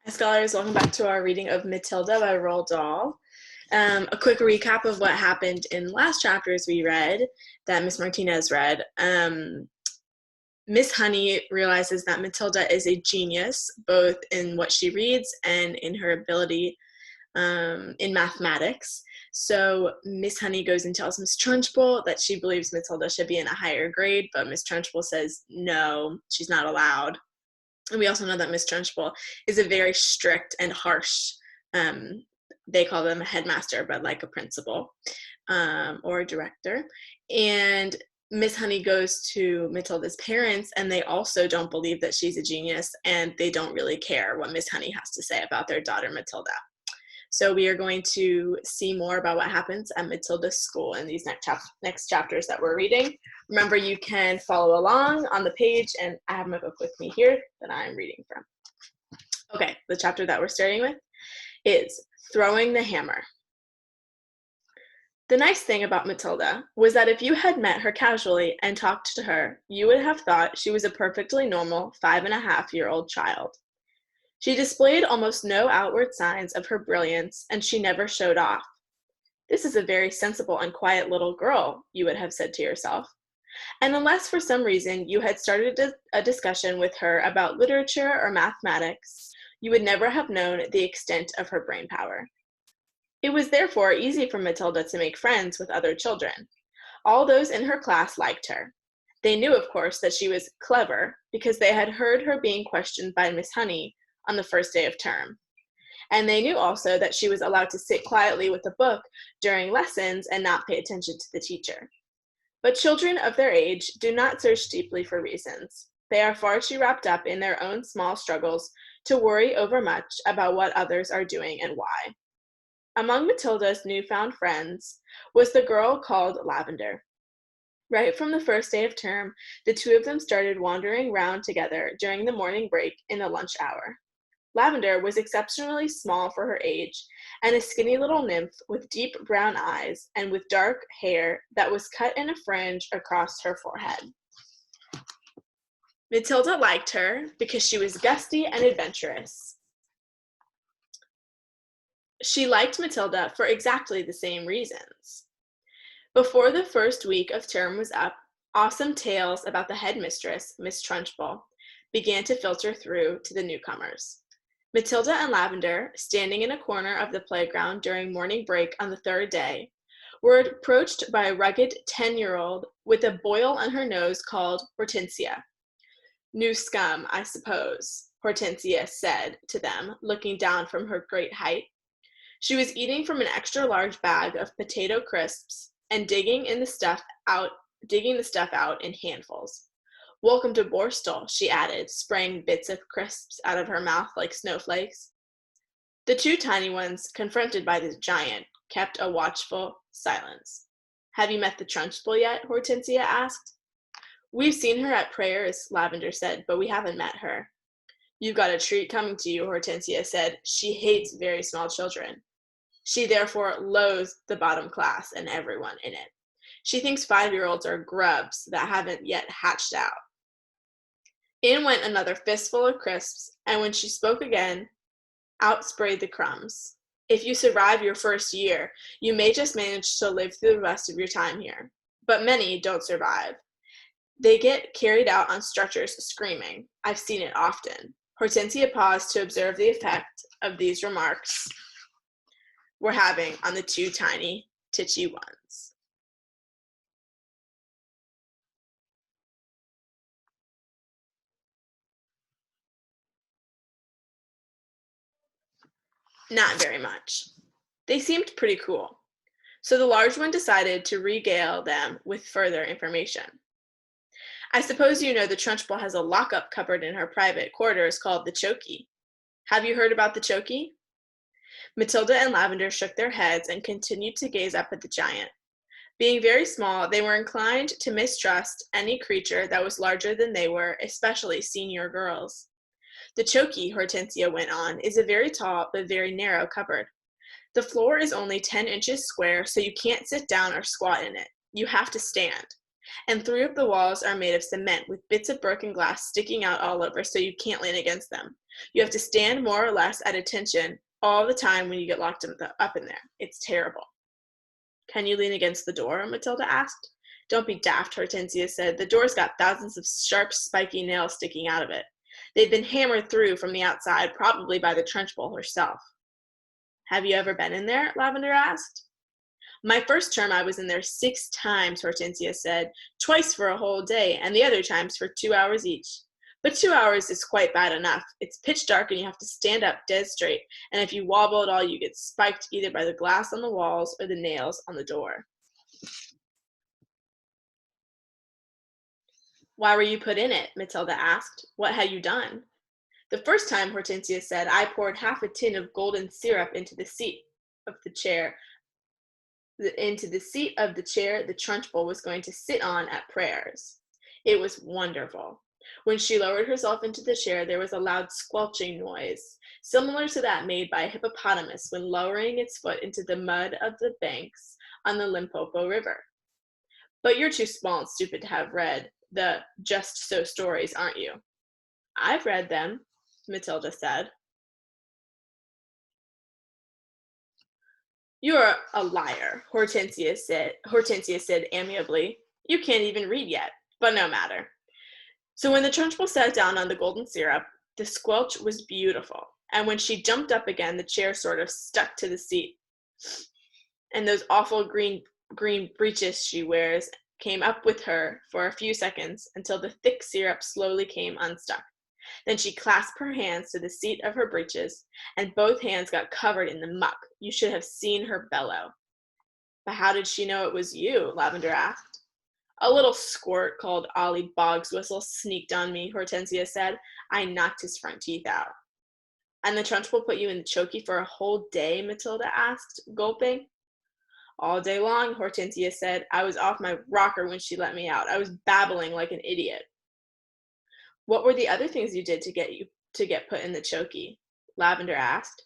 Hi, scholars. Welcome back to our reading of Matilda by Roald Dahl. A quick recap of what happened in last chapters we read, that Miss Martinez read. Miss Honey realizes that Matilda is a genius, both in what she reads and in her ability in mathematics. So Miss Honey goes and tells Miss Trunchbull that she believes Matilda should be in a higher grade, but Miss Trunchbull says no, she's not allowed. And we also know that Miss Trunchbull is a very strict and harsh, they call them a headmaster, but like a principal or a director. And Miss Honey goes to Matilda's parents, and they also don't believe that she's a genius, and they don't really care what Miss Honey has to say about their daughter, Matilda. So we are going to see more about what happens at Matilda's school in these next chapters that we're reading. Remember, you can follow along on the page, and I have my book with me here that I'm reading from. Okay, the chapter that we're starting with is Throwing the Hammer. The nice thing about Matilda was that if you had met her casually and talked to her, you would have thought she was a perfectly normal 5.5-year-old child. She displayed almost no outward signs of her brilliance, and she never showed off. This is a very sensible and quiet little girl, you would have said to yourself. And unless for some reason you had started a discussion with her about literature or mathematics, you would never have known the extent of her brain power. It was therefore easy for Matilda to make friends with other children. All those in her class liked her. They knew, of course, that she was clever because they had heard her being questioned by Miss Honey on the first day of term. And they knew also that she was allowed to sit quietly with a book during lessons and not pay attention to the teacher. But children of their age do not search deeply for reasons. They are far too wrapped up in their own small struggles to worry overmuch about what others are doing and why. Among Matilda's newfound friends was the girl called Lavender. Right from the first day of term, the two of them started wandering round together during the morning break in the lunch hour. Lavender was exceptionally small for her age, and a skinny little nymph with deep brown eyes and with dark hair that was cut in a fringe across her forehead. Matilda liked her because she was gusty and adventurous. She liked Matilda for exactly the same reasons. Before the first week of term was up, awesome tales about the headmistress, Miss Trunchbull, began to filter through to the newcomers. Matilda and Lavender, standing in a corner of the playground during morning break on the third day, were approached by a rugged 10-year-old with a boil on her nose called Hortensia. New scum, I suppose, Hortensia said to them, looking down from her great height. She was eating from an extra-large bag of potato crisps and digging the stuff out in handfuls. Welcome to Borstal, she added, spraying bits of crisps out of her mouth like snowflakes. The two tiny ones, confronted by the giant, kept a watchful silence. Have you met the Trunchbull yet? Hortensia asked. We've seen her at prayers, Lavender said, but we haven't met her. You've got a treat coming to you, Hortensia said. She hates very small children. She therefore loathes the bottom class and everyone in it. She thinks 5-year-olds are grubs that haven't yet hatched out. In went another fistful of crisps, and when she spoke again, out sprayed the crumbs. If you survive your first year, you may just manage to live through the rest of your time here. But many don't survive. They get carried out on stretchers screaming. I've seen it often. Hortensia paused to observe the effect of these remarks were having on the two tiny, titchy ones. Not very much. They seemed pretty cool. So the large one decided to regale them with further information. I suppose you know the Trunchbull has a lock-up cupboard in her private quarters called the Chokey. Have you heard about the Chokey? Matilda and Lavender shook their heads and continued to gaze up at the giant. Being very small, they were inclined to mistrust any creature that was larger than they were, especially senior girls. The Chokey, Hortensia went on, is a very tall but very narrow cupboard. The floor is only 10 inches square, so you can't sit down or squat in it. You have to stand. and 3 of the walls are made of cement with bits of broken glass sticking out all over so you can't lean against them. You have to stand more or less at attention all the time when you get locked up in there. It's terrible. Can you lean against the door? Matilda asked. Don't be daft, Hortensia said. The door's got thousands of sharp, spiky nails sticking out of it. They've been hammered through from the outside, probably by the Trunchbull herself. Have you ever been in there? Lavender asked. My first term I was in there 6 times, Hortensia said, twice for a whole day, and the other times for 2 hours each. But 2 hours is quite bad enough. It's pitch dark and you have to stand up dead straight, and if you wobble at all, you get spiked either by the glass on the walls or the nails on the door. Why were you put in it? Matilda asked. What had you done? The first time, Hortensia said, I poured half a tin of golden syrup into the seat of the chair the Trunchbull was going to sit on at prayers. It was wonderful. When she lowered herself into the chair, there was a loud squelching noise, similar to that made by a hippopotamus when lowering its foot into the mud of the banks on the Limpopo River. But you're too small and stupid to have read the Just So stories, aren't you? I've read them, Matilda said. You're a liar, Hortensia said amiably. You can't even read yet, but no matter. So when the Trunchbull sat down on the golden syrup, the squelch was beautiful, and when she jumped up again, the chair sort of stuck to the seat, and those awful green breeches she wears came up with her for a few seconds until the thick syrup slowly came unstuck. Then she clasped her hands to the seat of her breeches, and both hands got covered in the muck. You should have seen her bellow. But how did she know it was you? Lavender asked. A little squirt called Ollie Bogswhistle sneaked on me, Hortensia said. I knocked his front teeth out. And the Trunchbull put you in the Chokey for a whole day? Matilda asked, gulping. All day long, Hortensia said. I was off my rocker when she let me out. I was babbling like an idiot. What were the other things you did to get put in the Chokey? Lavender asked.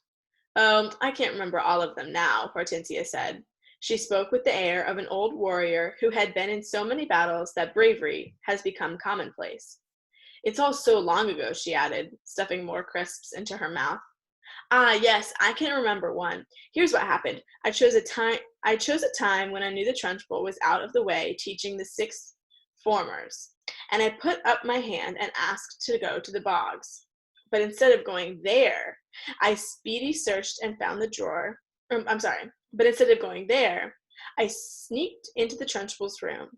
Oh, I can't remember all of them now, Hortensia said. She spoke with the air of an old warrior who had been in so many battles that bravery has become commonplace. It's all so long ago, she added, stuffing more crisps into her mouth. Ah, yes, I can remember one. Here's what happened. I chose a time when I knew the Trunchbull was out of the way teaching the 6th formers, and I put up my hand and asked to go to the bogs. But instead of going there, I speedy searched and found the drawer. But instead of going there, I sneaked into the Trunchbull's room.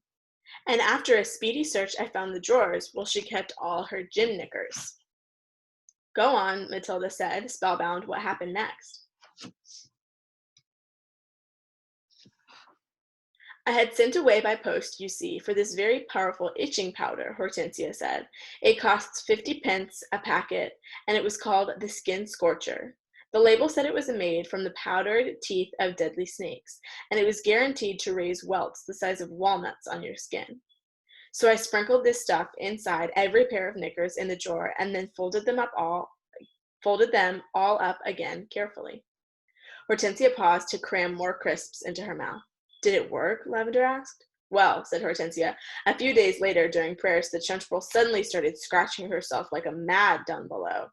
And after a speedy search, I found the drawers where she kept all her gym knickers. Go on, Matilda said, spellbound. What happened next? I had sent away by post, you see, for this very powerful itching powder, Hortensia said. It costs 50 pence a packet, and it was called the Skin Scorcher. The label said it was made from the powdered teeth of deadly snakes, and it was guaranteed to raise welts the size of walnuts on your skin. So I sprinkled this stuff inside every pair of knickers in the drawer, and then folded them all up again carefully. Hortensia paused to cram more crisps into her mouth. Did it work? Lavender asked. Well, said Hortensia, a few days later during prayers, the Trunchbull suddenly started scratching herself like a mad down below.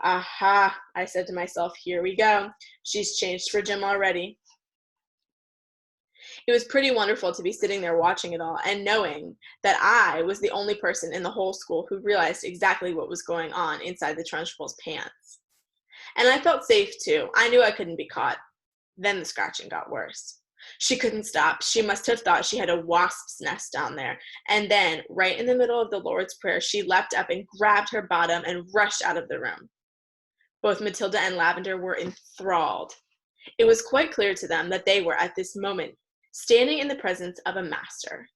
Aha, I said to myself, here we go. She's changed for Jim already. It was pretty wonderful to be sitting there watching it all and knowing that I was the only person in the whole school who realized exactly what was going on inside the Trunchbull's pants. And I felt safe too. I knew I couldn't be caught. Then the scratching got worse. She couldn't stop. She must have thought she had a wasp's nest down there. And then, right in the middle of the Lord's Prayer, she leapt up and grabbed her bottom and rushed out of the room. Both Matilda and Lavender were enthralled. It was quite clear to them that they were, at this moment, standing in the presence of a master.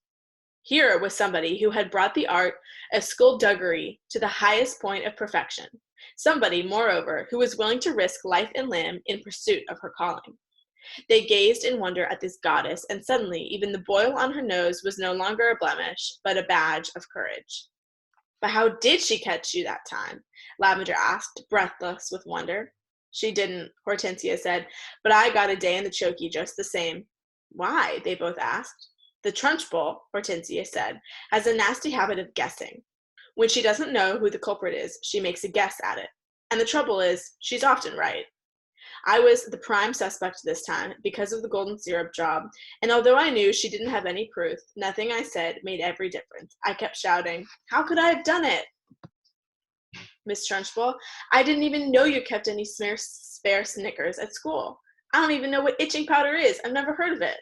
Here was somebody who had brought the art of skullduggery to the highest point of perfection. Somebody, moreover, who was willing to risk life and limb in pursuit of her calling. They gazed in wonder at this goddess, and suddenly even the boil on her nose was no longer a blemish, but a badge of courage. But how did she catch you that time? Lavender asked, breathless with wonder. She didn't, Hortensia said, but I got a day in the Chokey just the same. Why? They both asked. The Trunchbull, Hortensia said, has a nasty habit of guessing. When she doesn't know who the culprit is, she makes a guess at it. And the trouble is, she's often right. I was the prime suspect this time because of the golden syrup job, and although I knew she didn't have any proof, nothing I said made every difference. I kept shouting, "How could I have done it?" Miss Trunchbull, I didn't even know you kept any spare Snickers at school. I don't even know what itching powder is. I've never heard of it.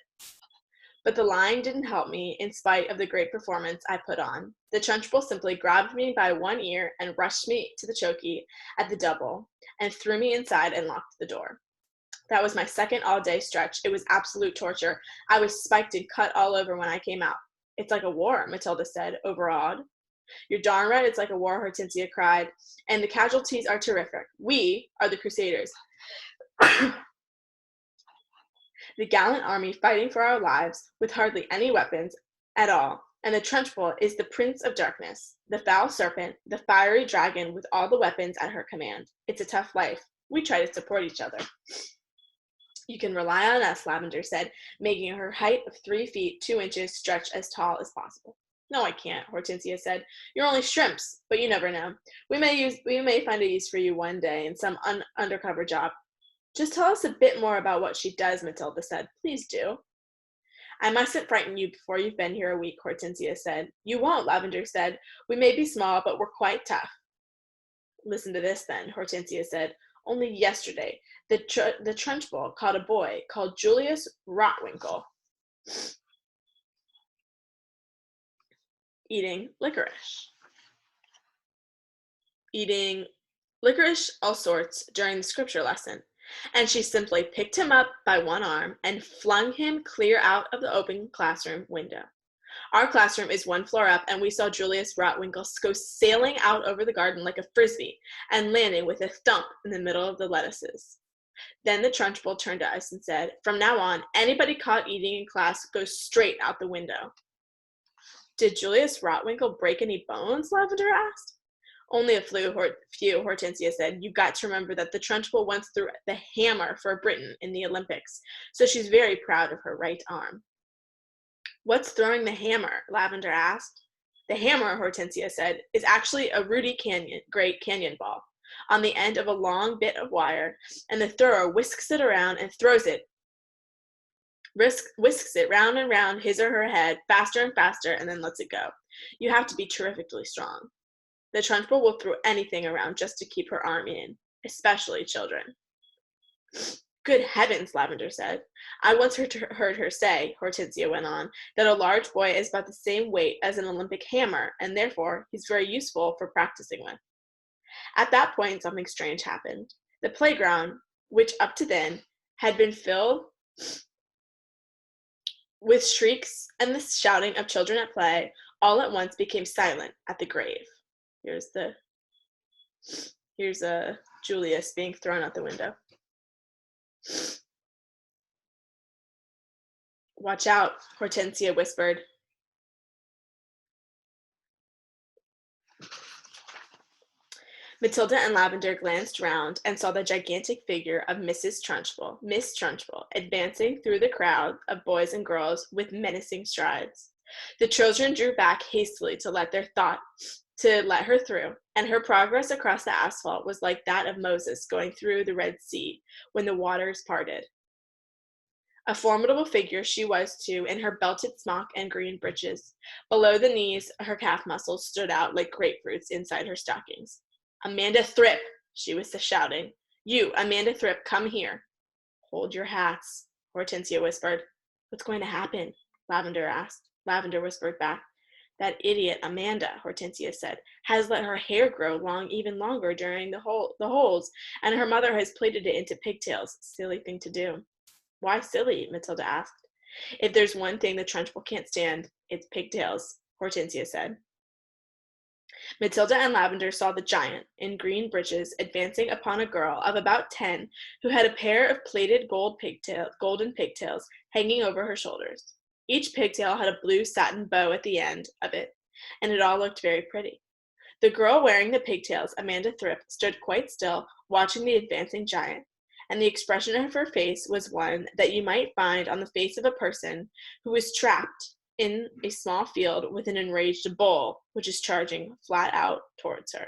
But the lying didn't help me in spite of the great performance I put on. The Trunchbull simply grabbed me by one ear and rushed me to the Chokey at the double and threw me inside and locked the door. That was my second all-day stretch. It was absolute torture. I was spiked and cut all over when I came out. It's like a war, Matilda said, overawed. You're darn right it's like a war, Hortensia cried, and the casualties are terrific. We are the Crusaders. The gallant army fighting for our lives with hardly any weapons at all, and the Trunchbull is the Prince of Darkness, the foul serpent, the fiery dragon with all the weapons at her command. It's a tough life. We try to support each other. You can rely on us, Lavender said, making her height of 3 feet 2 inches stretch as tall as possible. No, I can't, Hortensia said. You're only shrimps, but you never know. We may find a use for you one day in some undercover job. Just tell us a bit more about what she does, Matilda said. Please do. I mustn't frighten you before you've been here a week, Hortensia said. You won't, Lavender said. We may be small, but we're quite tough. Listen to this, then, Hortensia said. Only yesterday, the Trunchbull caught a boy called Julius Rotwang eating licorice. Eating licorice, all sorts, during the scripture lesson. And she simply picked him up by one arm and flung him clear out of the open classroom window. Our classroom is 1 floor up, and we saw Julius Rotwang go sailing out over the garden like a frisbee and landing with a thump in the middle of the lettuces. Then the Trunchbull turned to us and said, "From now on, anybody caught eating in class goes straight out the window." Did Julius Rotwang break any bones? Lavender asked. Only a few, Hortensia said. You've got to remember that the Trunchbull once threw the hammer for Britain in the Olympics, so she's very proud of her right arm. What's throwing the hammer? Lavender asked. The hammer, Hortensia said, is actually a Rudy Great Canyon ball on the end of a long bit of wire, and the thrower whisks it around and throws it. Whisks it round and round his or her head, faster and faster, and then lets it go. You have to be terrifically strong. The Trunchbull will throw anything around just to keep her arm in, especially children. Good heavens, Lavender said. I once heard her say, Hortensia went on, that a large boy is about the same weight as an Olympic hammer, and therefore he's very useful for practicing with. At that point, something strange happened. The playground, which up to then had been filled with shrieks and the shouting of children at play, all at once became silent at the grave. Here's Julius being thrown out the window. Watch out, Hortensia whispered. Matilda and Lavender glanced round and saw the gigantic figure of Miss Trunchbull, advancing through the crowd of boys and girls with menacing strides. The children drew back hastily to let her through, and her progress across the asphalt was like that of Moses going through the Red Sea when the waters parted. A formidable figure she was, too, in her belted smock and green breeches. Below the knees, her calf muscles stood out like grapefruits inside her stockings. Amanda Thripp, she was shouting. You, Amanda Thripp, come here. Hold your hats, Hortensia whispered. What's going to happen? Lavender asked. Lavender whispered back. That idiot Amanda, Hortensia said, has let her hair grow even longer during the holes, and her mother has plaited it into pigtails. Silly thing to do. Why silly? Matilda asked. If there's one thing the Trunchbull can't stand, it's pigtails, Hortensia said. Matilda and Lavender saw the giant, in green breeches, advancing upon a girl of about 10 who had a pair of plaited golden pigtails hanging over her shoulders. Each pigtail had a blue satin bow at the end of it, and it all looked very pretty. The girl wearing the pigtails, Amanda Thripp, stood quite still, watching the advancing giant, and the expression of her face was one that you might find on the face of a person who is trapped in a small field with an enraged bull, which is charging flat out towards her.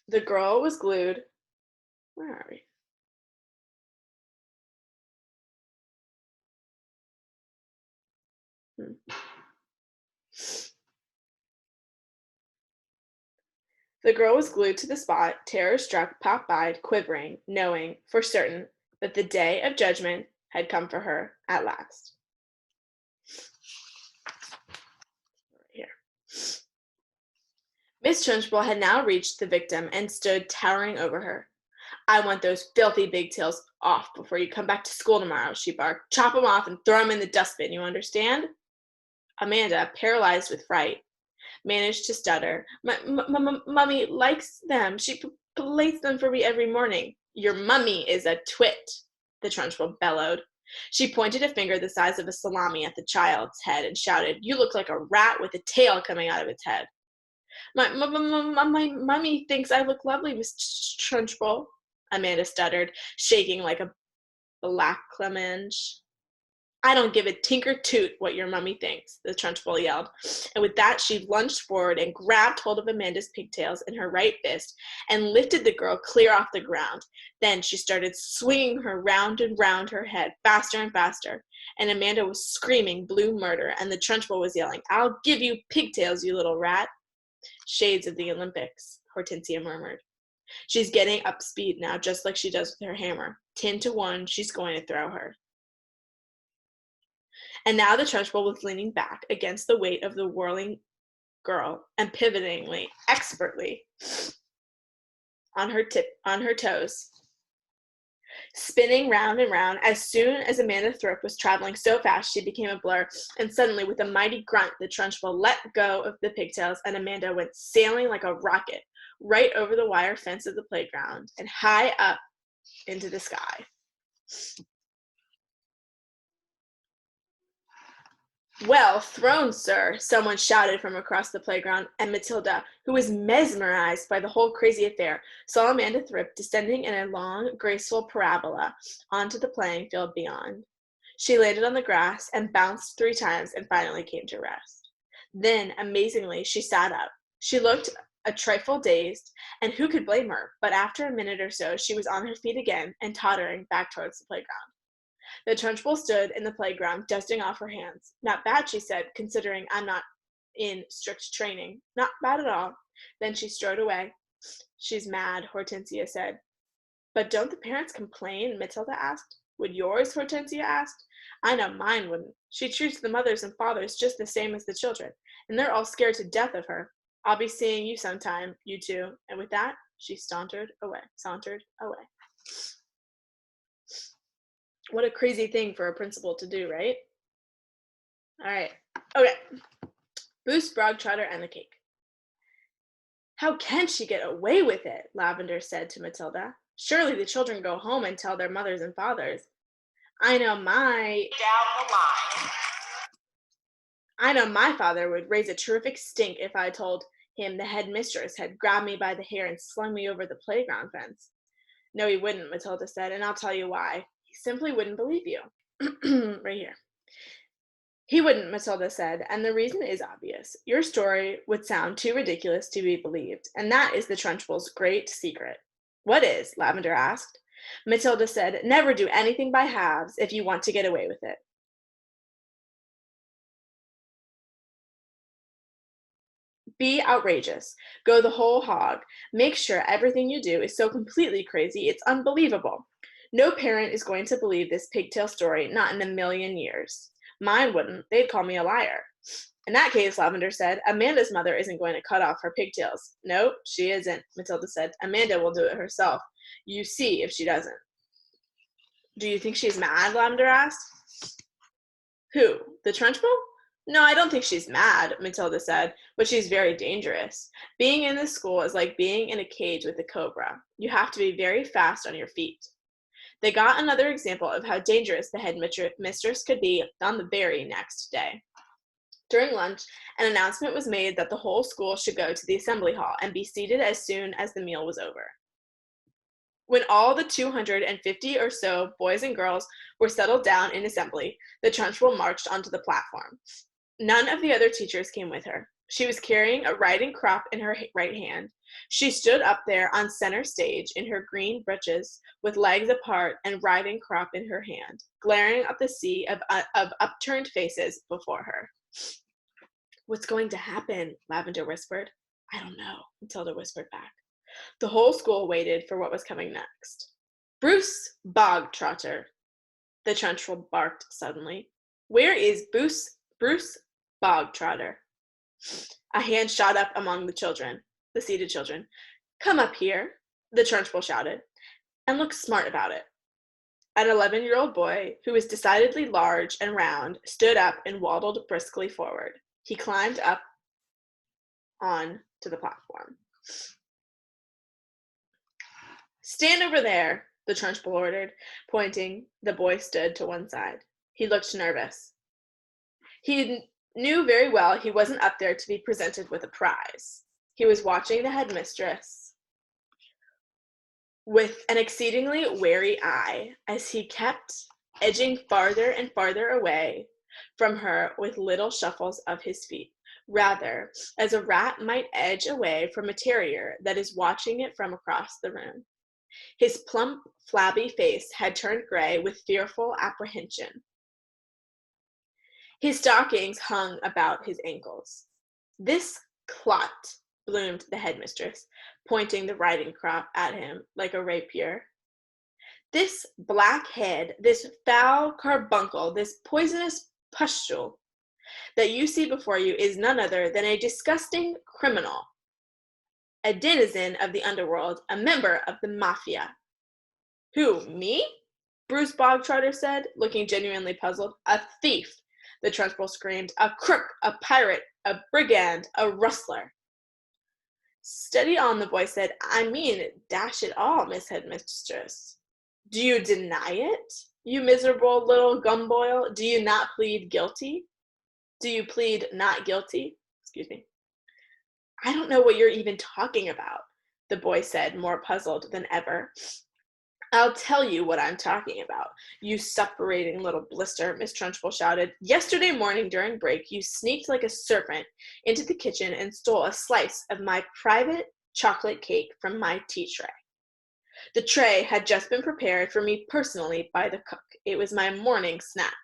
The girl was glued. Where are we? The girl was glued to the spot, terror-struck, pop-eyed, quivering, knowing for certain that the day of judgment had come for her at last. Right here. Miss Trunchbull had now reached the victim and stood towering over her. "I want those filthy big tails off before you come back to school tomorrow," she barked. "Chop them off and throw them in the dustbin, you understand?" Amanda, paralyzed with fright, managed to stutter. Mummy likes them. She plates them for me every morning." "Your mummy is a twit," the Trunchbull bellowed. She pointed a finger the size of a salami at the child's head and shouted, "You look like a rat with a tail coming out of its head." My mummy thinks I look lovely, Miss Trunchbull," Amanda stuttered, shaking like a black clemenche. "I don't give a tinker toot what your mummy thinks," the Trunchbull yelled, and with that she lunged forward and grabbed hold of Amanda's pigtails in her right fist and lifted the girl clear off the ground. Then she started swinging her round and round her head, faster and faster, and Amanda was screaming blue murder, and the Trunchbull was yelling, "I'll give you pigtails, you little rat." "Shades of the Olympics," Hortensia murmured. "She's getting up speed now, just like she does with her hammer. 10 to 1, she's going to throw her." And now the Trunchbull was leaning back against the weight of the whirling girl and pivoting expertly on her toes, spinning round and round. As soon as Amanda Thorpe was traveling so fast she became a blur, and suddenly with a mighty grunt the Trunchbull let go of the pigtails and Amanda went sailing like a rocket right over the wire fence of the playground and high up into the sky. "Well thrown, sir," someone shouted from across the playground, and Matilda, who was mesmerized by the whole crazy affair, saw Amanda Thripp descending in a long, graceful parabola onto the playing field beyond. She landed on the grass and bounced 3 times and finally came to rest. Then, amazingly, she sat up. She looked a trifle dazed, and who could blame her? But after a minute or so, she was on her feet again and tottering back towards the playground. The Trunchbull stood in the playground, dusting off her hands. "Not bad," she said, "considering I'm not in strict training. Not bad at all." Then she strode away. "She's mad," Hortensia said. "But don't the parents complain?" Matilda asked. "Would yours?" Hortensia asked. "I know mine wouldn't. She treats the mothers and fathers just the same as the children, and they're all scared to death of her. I'll be seeing you sometime, you two." And with that, she sauntered away. What a crazy thing for a principal to do, right? All right. Okay. Boost, Brog, Trotter, and the cake. "How can she get away with it?" Lavender said to Matilda. "Surely the children go home and tell their mothers and fathers. I know my down the line. I know my father would raise a terrific stink if I told him the headmistress had grabbed me by the hair and slung me over the playground fence." "No, he wouldn't," Matilda said, "and I'll tell you why. He simply wouldn't believe you." Right here. "He wouldn't," Matilda said, "and the reason is obvious. Your story would sound too ridiculous to be believed, and that is the Trunchbull's great secret." "What is?" Lavender asked. Matilda said, "Never do anything by halves if you want to get away with it. Be outrageous. Go the whole hog. Make sure everything you do is so completely crazy it's unbelievable. No parent is going to believe this pigtail story, not in a million years. Mine wouldn't. They'd call me a liar." "In that case," Lavender said, "Amanda's mother isn't going to cut off her pigtails." "No, she isn't," Matilda said. "Amanda will do it herself. You see if she doesn't." "Do you think she's mad?" Lavender asked. "Who? The Trunchbull? No, I don't think she's mad," Matilda said, "but she's very dangerous. Being in this school is like being in a cage with a cobra. You have to be very fast on your feet." They got another example of how dangerous the headmistress could be on the very next day. During lunch, an announcement was made that the whole school should go to the assembly hall and be seated as soon as the meal was over. When all the 250 or so boys and girls were settled down in assembly, the Trunchbull marched onto the platform. None of the other teachers came with her. She was carrying a riding crop in her right hand. She stood up there on center stage in her green breeches, with legs apart and riding crop in her hand, glaring at the sea of upturned faces before her. "What's going to happen?" Lavender whispered. "I don't know," Matilda whispered back. The whole school waited for what was coming next. "Bruce Bogtrotter," the Trunchbull barked suddenly. "Where is Bruce Bogtrotter?" A hand shot up among the seated children. "Come up here," the Trunchbull shouted, "and look smart about it." An 11-year-old boy, who was decidedly large and round, stood up and waddled briskly forward. He climbed up on to the platform. "Stand over there," the Trunchbull ordered, pointing. The boy stood to one side. He looked nervous. He knew very well he wasn't up there to be presented with a prize. He was watching the headmistress with an exceedingly wary eye as he kept edging farther and farther away from her with little shuffles of his feet, rather as a rat might edge away from a terrier that is watching it from across the room. His plump, flabby face had turned gray with fearful apprehension. His stockings hung about his ankles. "This clot," bloomed the headmistress, pointing the riding crop at him like a rapier. "This black head, this foul carbuncle, this poisonous pustule that you see before you is none other than a disgusting criminal, a denizen of the underworld, a member of the mafia." "Who, me?" Bruce Bogtrotter said, looking genuinely puzzled. "A thief," the Trunchbull screamed. "A crook, a pirate, a brigand, a rustler." "Steady on," the boy said. "I mean, dash it all, Miss Headmistress. Do you deny it, you miserable little gumboil? Do you not plead guilty? Do you plead not guilty?" Excuse me. "I don't know what you're even talking about," the boy said, more puzzled than ever. "I'll tell you what I'm talking about, you suppurating little blister," Miss Trunchbull shouted. "Yesterday morning during break, you sneaked like a serpent into the kitchen and stole a slice of my private chocolate cake from my tea tray. The tray had just been prepared for me personally by the cook. It was my morning snack.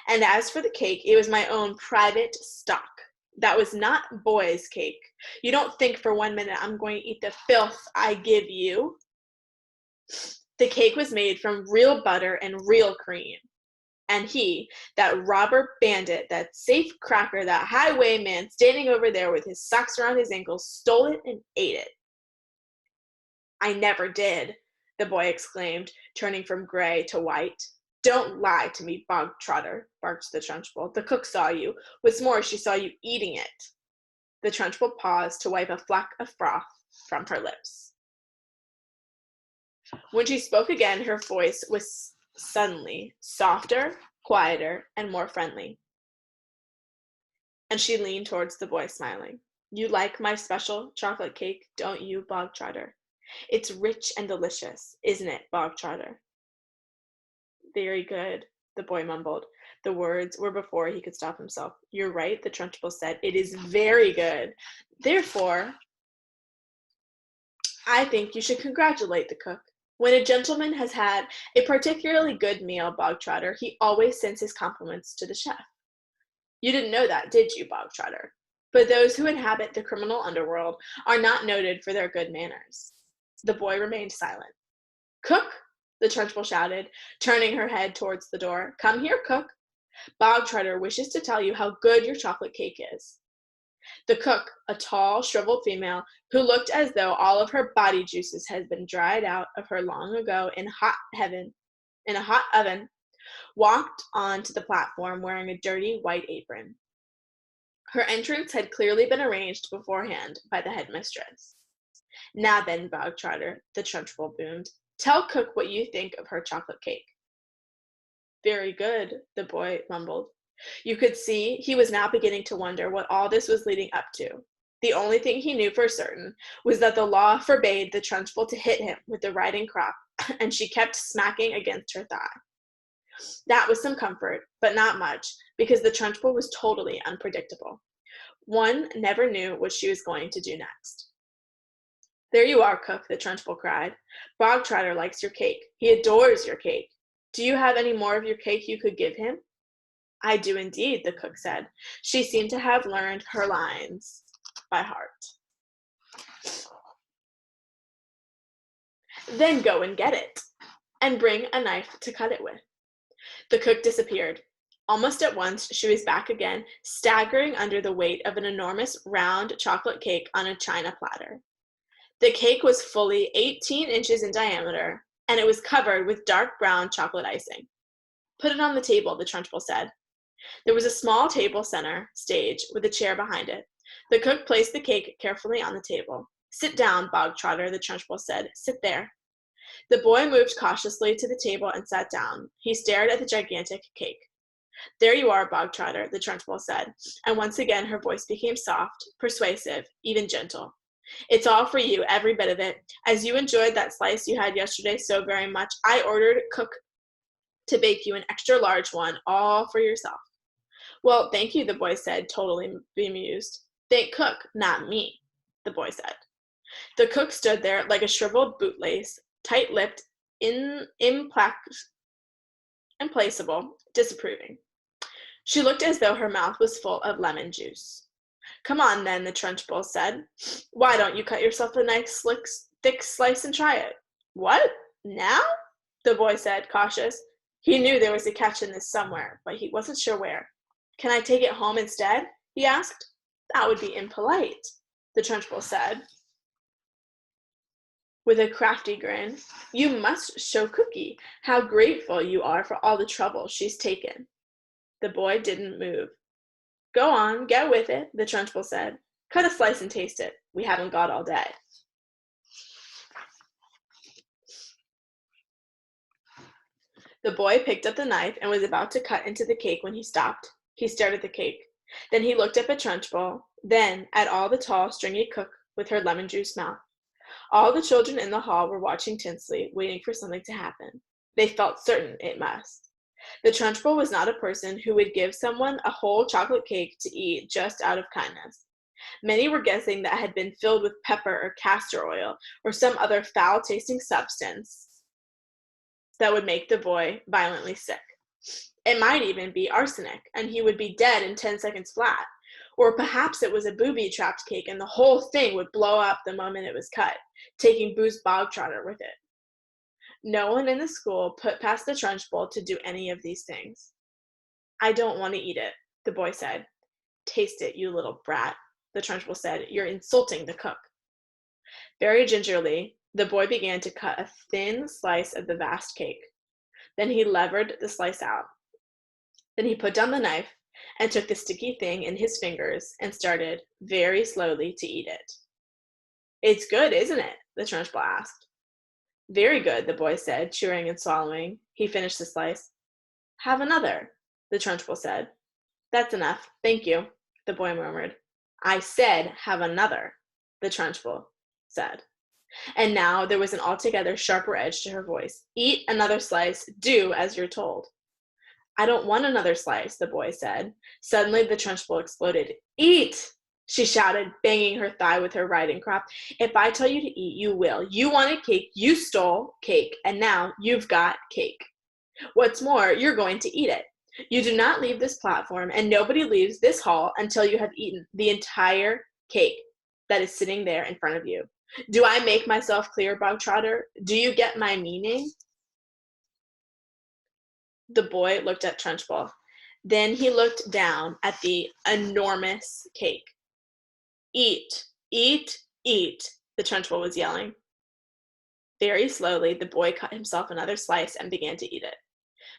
And as for the cake, it was my own private stock. That was not boy's cake. You don't think for 1 minute I'm going to eat the filth I give you. The cake was made from real butter and real cream. And he, that robber bandit, that safe cracker, that highwayman standing over there with his socks around his ankles, stole it and ate it." "I never did," the boy exclaimed, turning from gray to white. "Don't lie to me, Bogtrotter," barked the Trunchbull. "The cook saw you. What's more, she saw you eating it." The Trunchbull paused to wipe a fleck of froth from her lips. When she spoke again, her voice was suddenly softer, quieter, and more friendly. And she leaned towards the boy, smiling. "You like my special chocolate cake, don't you, Bogtrotter? It's rich and delicious, isn't it, Bogtrotter?" "Very good," the boy mumbled. The words were before he could stop himself. "You're right," the Trunchbull said. "It is very good. Therefore, I think you should congratulate the cook. When a gentleman has had a particularly good meal, Bogtrotter, he always sends his compliments to the chef. You didn't know that, did you, Bogtrotter? But those who inhabit the criminal underworld are not noted for their good manners." The boy remained silent. "Cook," the Trunchbull shouted, turning her head towards the door. "Come here, cook. Bogtrotter wishes to tell you how good your chocolate cake is." The cook, a tall, shriveled female, who looked as though all of her body juices had been dried out of her long ago in a hot oven, walked on to the platform wearing a dirty white apron. Her entrance had clearly been arranged beforehand by the headmistress. "Now then, Bogtrotter," the Trunchbull boomed, "tell cook what you think of her chocolate cake." "Very good," the boy mumbled. You could see he was now beginning to wonder what all this was leading up to. The only thing he knew for certain was that the law forbade the Trunchbull to hit him with the riding crop, and she kept smacking against her thigh. That was some comfort, but not much, because the Trunchbull was totally unpredictable. One never knew what she was going to do next. "There you are, cook," the Trunchbull cried. "Bog Trotter likes your cake. He adores your cake. Do you have any more of your cake you could give him?" "I do indeed," the cook said. She seemed to have learned her lines by heart. "Then go and get it, and bring a knife to cut it with." The cook disappeared. Almost at once she was back again, staggering under the weight of an enormous round chocolate cake on a china platter. The cake was fully 18 inches in diameter, and it was covered with dark brown chocolate icing. "Put it on the table," the Trunchbull said. There was a small table center stage with a chair behind it. The cook placed the cake carefully on the table. "Sit down, Bog Trotter," the Trunchbull said. "Sit there." The boy moved cautiously to the table and sat down. He stared at the gigantic cake. "There you are, Bog Trotter," the Trunchbull said, and once again her voice became soft, persuasive, even gentle. "It's all for you, every bit of it. As you enjoyed that slice you had yesterday so very much, I ordered cook to bake you an extra large one, all for yourself." "Well, thank you," the boy said, totally bemused. "Thank cook, not me," the boy said. The cook stood there like a shriveled bootlace, tight-lipped, implacable, disapproving. She looked as though her mouth was full of lemon juice. "Come on, then," the Trunchbull said. "Why don't you cut yourself a nice, thick slice and try it?" "What? Now?" the boy said, cautious. He knew there was a catch in this somewhere, but he wasn't sure where. "Can I take it home instead?" he asked. "That would be impolite," the Trunchbull said, with a crafty grin. "You must show Cookie how grateful you are for all the trouble she's taken." The boy didn't move. "Go on, get with it," the Trunchbull said. "Cut a slice and taste it. We haven't got all day." The boy picked up the knife and was about to cut into the cake when he stopped. He stared at the cake. Then he looked up at Trunchbull, then at all the tall, stringy cook with her lemon-juice mouth. All the children in the hall were watching tensely, waiting for something to happen. They felt certain it must. The Trunchbull was not a person who would give someone a whole chocolate cake to eat just out of kindness. Many were guessing that it had been filled with pepper or castor oil or some other foul-tasting substance that would make the boy violently sick. It might even be arsenic, and he would be dead in 10 seconds flat. Or perhaps it was a booby-trapped cake, and the whole thing would blow up the moment it was cut, taking Boo's Bog Trotter with it. No one in the school put past the Trunchbull to do any of these things. "I don't want to eat it," the boy said. "Taste it, you little brat," the Trunchbull said. "You're insulting the cook." Very gingerly, the boy began to cut a thin slice of the vast cake. Then he levered the slice out. Then he put down the knife and took the sticky thing in his fingers and started, very slowly, to eat it. "It's good, isn't it?" the Trunchbull asked. "Very good," the boy said, chewing and swallowing. He finished the slice. "Have another," the Trunchbull said. "That's enough, thank you," the boy murmured. "I said have another," the Trunchbull said. And now there was an altogether sharper edge to her voice. "Eat another slice. Do as you're told." "I don't want another slice," the boy said. Suddenly the Trunchbull exploded. "Eat!" she shouted, banging her thigh with her riding crop. "If I tell you to eat, you will. You wanted cake, you stole cake, and now you've got cake. What's more, you're going to eat it. You do not leave this platform, and nobody leaves this hall until you have eaten the entire cake that is sitting there in front of you. Do I make myself clear, Bog Trotter? Do you get my meaning?" The boy looked at Trunchbull. Then he looked down at the enormous cake. "Eat, eat, eat," the Trunchbull was yelling. Very slowly, the boy cut himself another slice and began to eat it.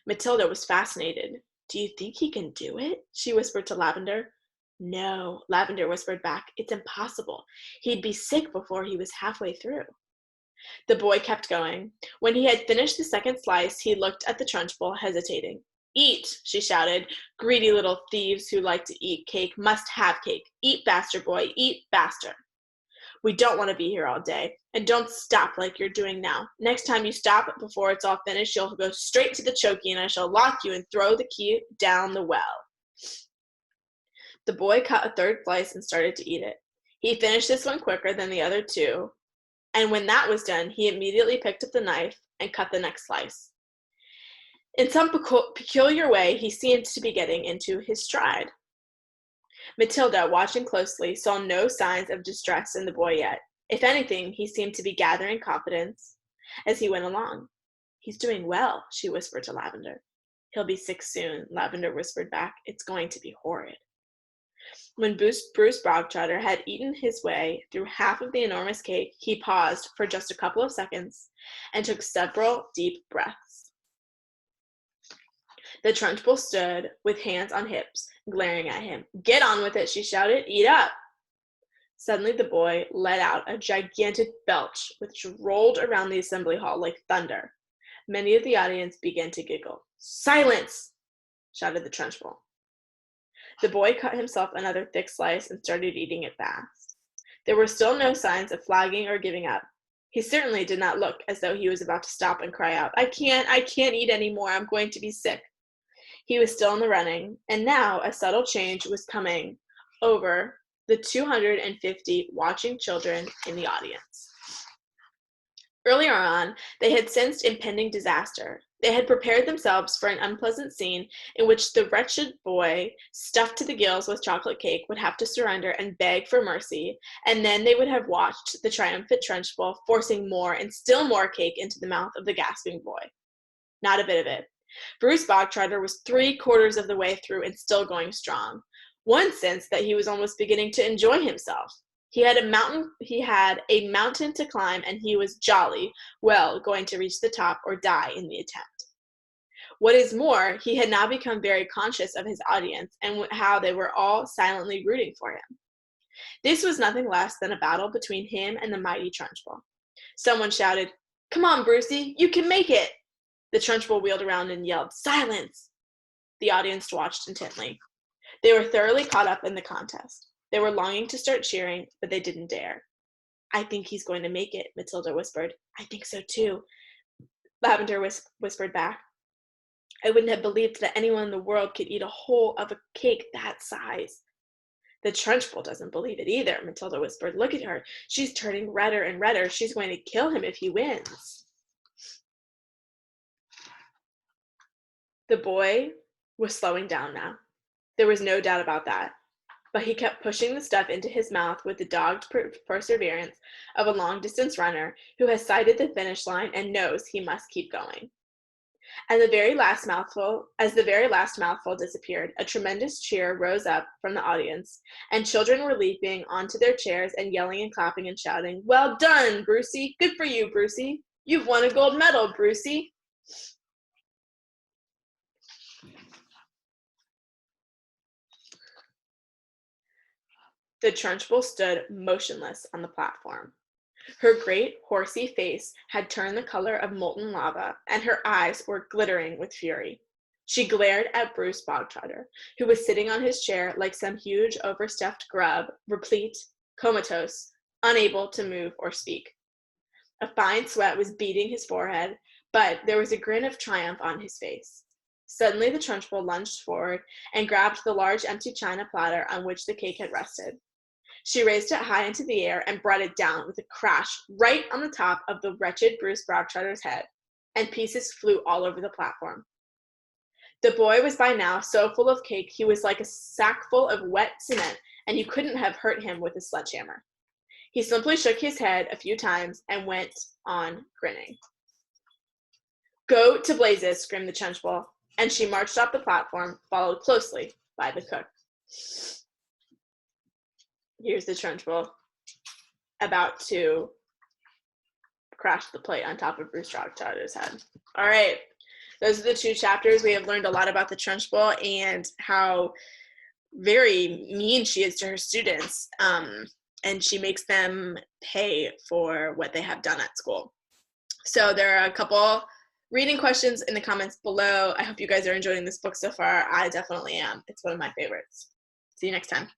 Matilda was fascinated. "Do you think he can do it?" she whispered to Lavender. "No," Lavender whispered back. "It's impossible. He'd be sick before he was halfway through." The boy kept going. When he had finished the second slice, he looked at the Trunchbull, hesitating. Eat, she shouted. Greedy little thieves who like to eat cake must have cake. Eat faster, boy, eat faster. We don't want to be here all day. And don't stop like you're doing now. Next time you stop before it's all finished, you'll go straight to the Chokey, and I shall lock you and throw the key down the well. The boy cut a third slice and started to eat it. He finished this one quicker than the other two, and when that was done, he immediately picked up the knife and cut the next slice. In some peculiar way, he seemed to be getting into his stride. Matilda, watching closely, saw no signs of distress in the boy yet. If anything, he seemed to be gathering confidence as he went along. He's doing well, she whispered to Lavender. He'll be sick soon, Lavender whispered back. It's going to be horrid. When Bruce Bogtrotter had eaten his way through half of the enormous cake, he paused for just a couple of seconds and took several deep breaths. The Trunchbull stood with hands on hips, glaring at him. Get on with it, she shouted. Eat up. Suddenly the boy let out a gigantic belch, which rolled around the assembly hall like thunder. Many of the audience began to giggle. Silence, shouted the Trunchbull. The boy cut himself another thick slice and started eating it fast. There were still no signs of flagging or giving up. He certainly did not look as though he was about to stop and cry out, I can't eat anymore, I'm going to be sick. He was still in the running, and now a subtle change was coming over the 250 watching children in the audience. Earlier on, they had sensed impending disaster. They had prepared themselves for an unpleasant scene in which the wretched boy, stuffed to the gills with chocolate cake, would have to surrender and beg for mercy, and then they would have watched the triumphant Trunchbull forcing more and still more cake into the mouth of the gasping boy. Not a bit of it. Bruce Bogtrotter was 3/4 of the way through and still going strong. One sensed that he was almost beginning to enjoy himself. He had a mountain to climb, and he was jolly well going to reach the top or die in the attempt. What is more, he had now become very conscious of his audience and how they were all silently rooting for him. This was nothing less than a battle between him and the mighty Trunchbull. Someone shouted, Come on, Brucey, you can make it! The Trunchbull wheeled around and yelled, Silence! The audience watched intently. They were thoroughly caught up in the contest. They were longing to start cheering, but they didn't dare. I think he's going to make it, Matilda whispered. I think so too, Lavender whispered back. I wouldn't have believed that anyone in the world could eat a whole of a cake that size. The Trunchbull doesn't believe it either, Matilda whispered. Look at her. She's turning redder and redder. She's going to kill him if he wins. The boy was slowing down now. There was no doubt about that. But he kept pushing the stuff into his mouth with the dogged perseverance of a long-distance runner who has sighted the finish line and knows he must keep going. As the very last mouthful disappeared, a tremendous cheer rose up from the audience, and children were leaping onto their chairs and yelling and clapping and shouting, Well done, Brucey! Good for you, Brucey! You've won a gold medal, Brucey! The Trunchbull stood motionless on the platform. Her great, horsey face had turned the color of molten lava, and her eyes were glittering with fury. She glared at Bruce Bogtrotter, who was sitting on his chair like some huge, overstuffed grub, replete, comatose, unable to move or speak. A fine sweat was beading his forehead, but there was a grin of triumph on his face. Suddenly the Trunchbull lunged forward and grabbed the large empty china platter on which the cake had rested. She raised it high into the air and brought it down with a crash right on the top of the wretched Bruce Bogtrotter's head, and pieces flew all over the platform. The boy was by now so full of cake he was like a sack full of wet cement, and you couldn't have hurt him with a sledgehammer. He simply shook his head a few times and went on grinning. Go to blazes, screamed the Trunchbull, and she marched off the platform, followed closely by the cook. Here's the Trunchbull about to crash the plate on top of Bruce Bogtrotter's head. All right, those are the two chapters. We have learned a lot about the Trunchbull and how very mean she is to her students, and she makes them pay for what they have done at school. So there are a couple reading questions in the comments below. I hope you guys are enjoying this book so far. I definitely am. It's one of my favorites. See you next time.